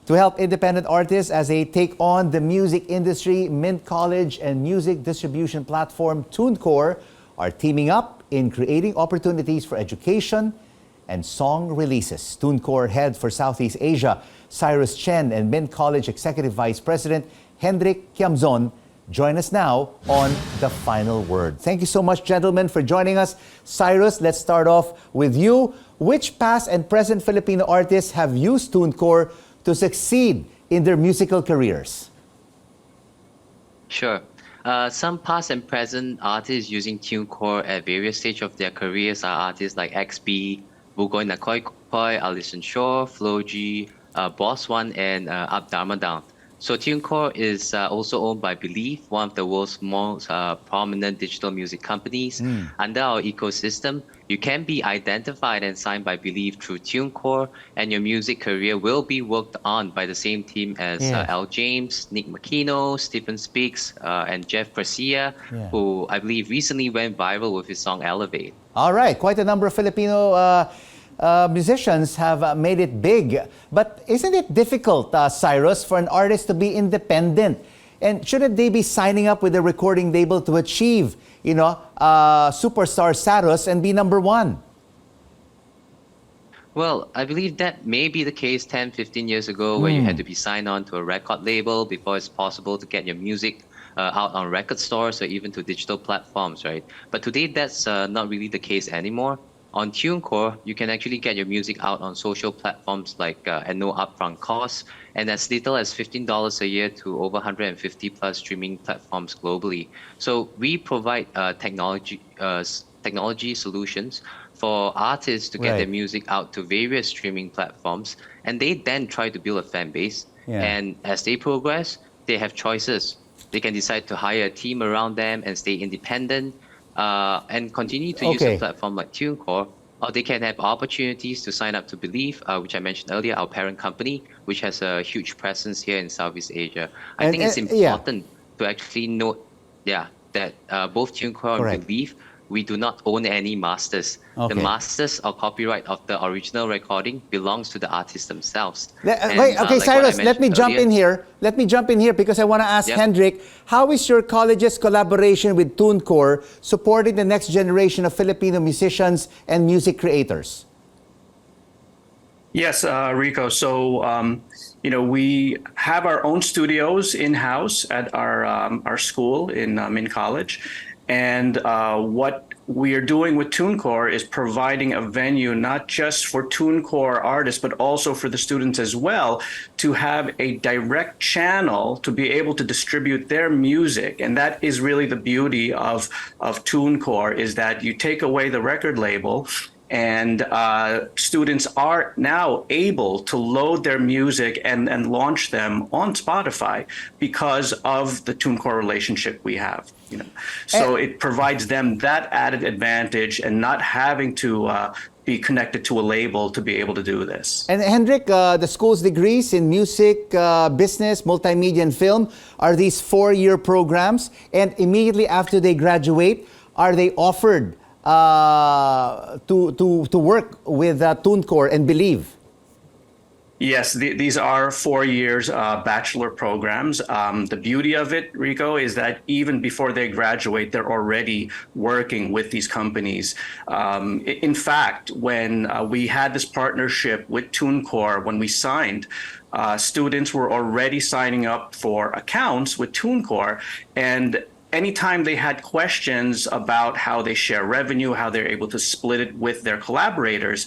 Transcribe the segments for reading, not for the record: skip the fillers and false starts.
To help independent artists as they take on the music industry, Mint College and music distribution platform TuneCore are teaming up in creating opportunities for education and song releases. TuneCore head for Southeast Asia, Cyrus Chen, and Mint College Executive Vice President Hendrik Kiamzon join us now on The Final Word. Thank you so much, gentlemen, for joining us. Cyrus, let's start off with you. Which past and present Filipino artists have used TuneCore to succeed in their musical careers? Sure. Some past and present artists using TuneCore at various stages of their careers are artists like XB, Bugoy Nakoy Koy, Alison Shaw, Flo G, Boss One, and Up Dharma Down. So TuneCore is also owned by Believe, one of the world's most prominent digital music companies. Under our ecosystem, you can be identified and signed by Believe through TuneCore, and your music career will be worked on by the same team as Al James, Nick Makino, Stephen Speaks, and Jeff Garcia, who I believe recently went viral with his song Elevate. All right, quite a number of Filipino musicians have made it big. But isn't it difficult, Cyrus, for an artist to be independent? And shouldn't they be signing up with a recording label to achieve, superstar status and be number one? Well, I believe that may be the case 10, 15 years ago, where you had to be signed on to a record label before it's possible to get your music out on record stores or even to digital platforms, right? But today, that's not really the case anymore. On TuneCore, you can actually get your music out on social platforms like at no upfront cost, and as little as $15 a year to over 150 plus streaming platforms globally. So we provide technology solutions for artists to get their music out to various streaming platforms, and they then try to build a fan base. And as they progress, they have choices. They can decide to hire a team around them and stay independent, and continue to use a platform like TuneCore, or they can have opportunities to sign up to Believe, which I mentioned earlier, our parent company, which has a huge presence here in Southeast Asia. I think it's important to actually note, that both TuneCore and Believe, we do not own any masters. The masters or copyright of the original recording belongs to the artists themselves. Cyrus, let me jump in here. Let me jump in here because I want to ask Hendrik, how is your college's collaboration with TuneCore supporting the next generation of Filipino musicians and music creators? Yes, Rico. So, we have our own studios in-house at our school in Mint College. And what we are doing with TuneCore is providing a venue not just for TuneCore artists, but also for the students as well, to have a direct channel to be able to distribute their music. And that is really the beauty of TuneCore, is that you take away the record label, and students are now able to load their music and launch them on Spotify because of the TuneCore relationship we have. So it provides them that added advantage and not having to be connected to a label to be able to do this. And Hendrik, the school's degrees in music, business, multimedia, and film are these 4-year programs. And immediately after they graduate, are they offered to work with TuneCore and Believe? Yes, these are 4 years bachelor programs. The beauty of it, Rico, is that even before they graduate, they're already working with these companies. In fact, when we had this partnership with TuneCore, when we signed, students were already signing up for accounts with TuneCore, and anytime they had questions about how they share revenue, how they're able to split it with their collaborators,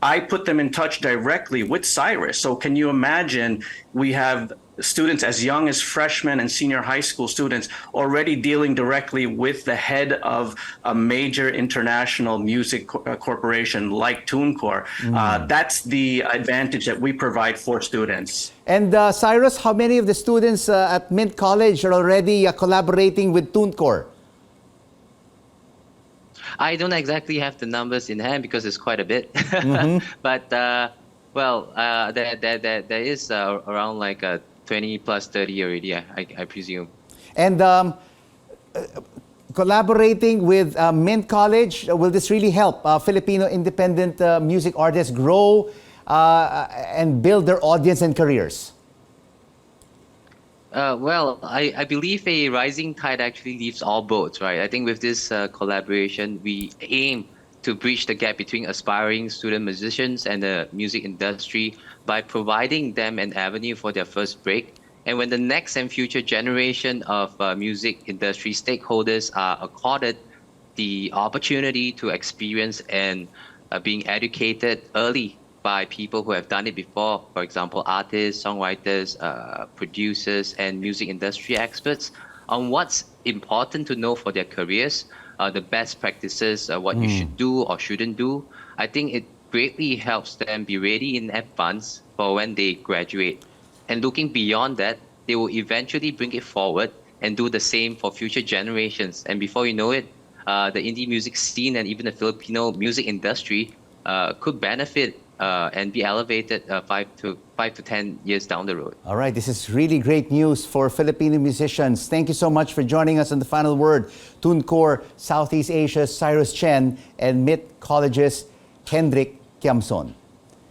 I put them in touch directly with Cyrus. So can you imagine, we have students as young as freshmen and senior high school students already dealing directly with the head of a major international music corporation like TuneCore. That's the advantage that we provide for students. And Cyrus, how many of the students at Mint College are already collaborating with TuneCore? I don't exactly have the numbers in hand because it's quite a bit. But, there is around like 20 plus 30 already, I presume. And collaborating with Mint College, will this really help Filipino independent music artists grow and build their audience and careers? Well, I believe a rising tide actually lifts all boats, right? I think with this collaboration, we aim to bridge the gap between aspiring student musicians and the music industry by providing them an avenue for their first break. And when the next and future generation of music industry stakeholders are accorded the opportunity to experience and being educated early by people who have done it before, for example, artists, songwriters, producers, and music industry experts, on what's important to know for their careers, the best practices, what you should do or shouldn't do. I think it greatly helps them be ready in advance for when they graduate. And looking beyond that, they will eventually bring it forward and do the same for future generations. And before you know it, the indie music scene and even the Filipino music industry could benefit and be elevated 5 to 10 years down the road. All right, this is really great news for Filipino musicians. Thank you so much for joining us on The Final Word. TuneCore Southeast Asia's Cyrus Chen and MIT College's Hendrik Kiamzon.